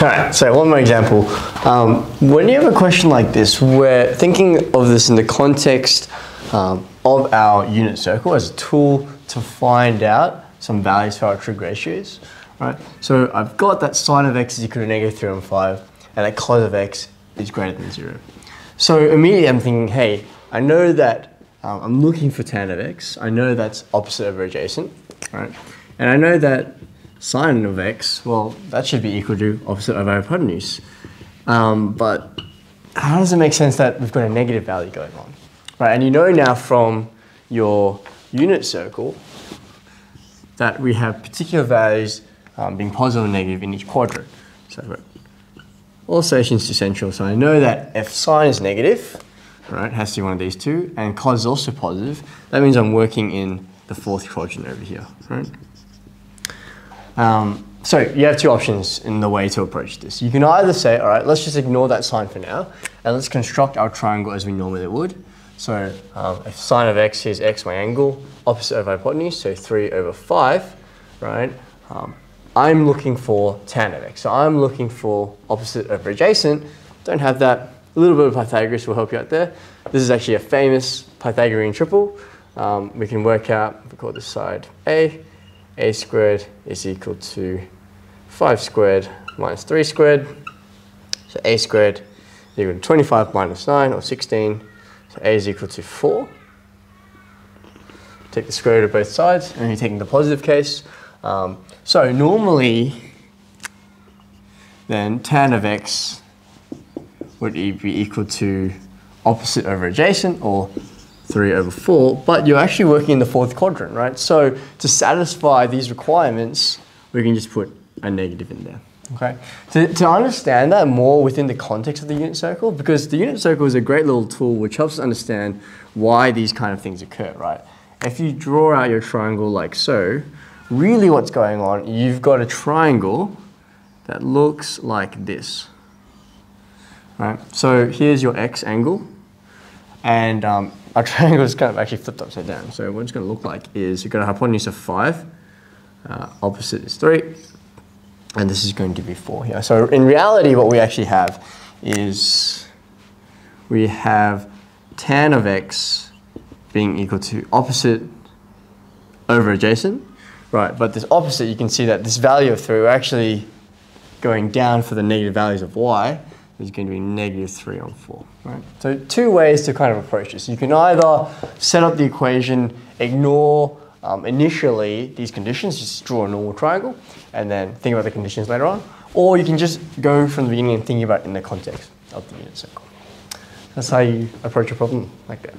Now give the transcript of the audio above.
Alright, so one more example. When you have a question like this, we're thinking of this in the context of our unit circle as a tool to find out some values for our trig ratios. Right? So I've got that sine of x is equal to negative 3 on 5, and that cos of x is greater than 0. So immediately I'm thinking, hey, I know that I'm looking for tan of x. I know that's opposite over adjacent, right? And I know that sine of x, well, that should be equal to opposite over hypotenuse. But how does it make sense that we've got a negative value going on? Right, and you know now from your unit circle that we have particular values being positive and negative in each quadrant. So I've got all stations to central, so I know that if sine is negative, right, has to be one of these two, and cos is also positive, that means I'm working in the fourth quadrant over here, right? So you have two options in the way to approach this. You can either say, all right, let's just ignore that sine for now, and let's construct our triangle as we normally would. So if sine of x is x, my angle, opposite over hypotenuse, so 3 over 5, right? I'm looking for tan of x. So I'm looking for opposite over adjacent. Don't have that. A little bit of Pythagoras will help you out there. This is actually a famous Pythagorean triple. We can work out, we call this side a squared is equal to 5 squared minus 3 squared. So a squared is equal to 25 minus 9, or 16. So a is equal to 4. Take the square root of both sides, and you're taking the positive case. So normally, then tan of x would be equal to opposite over adjacent, or 3 over 4, but you're actually working in the fourth quadrant, right? So to satisfy these requirements, we can just put a negative in there, okay? To understand that more within the context of the unit circle, because the unit circle is a great little tool which helps us understand why these kind of things occur, right? If you draw out your triangle like so, really what's going on, you've got a triangle that looks like this, right? So here's your x angle, and our triangle is kind of actually flipped upside down. So what it's going to look like is you've got a hypotenuse of 5, opposite is 3, and this is going to be 4 here. So in reality, what we actually have is we have tan of x being equal to opposite over adjacent, right? But this opposite, you can see that this value of 3, we're actually going down for the negative values of y, is going to be negative 3 on 4, right? So two ways to kind of approach this. You can either set up the equation, ignore initially these conditions, just draw a normal triangle, and then think about the conditions later on, or you can just go from the beginning and think about it in the context of the unit circle. That's how you approach a problem like that.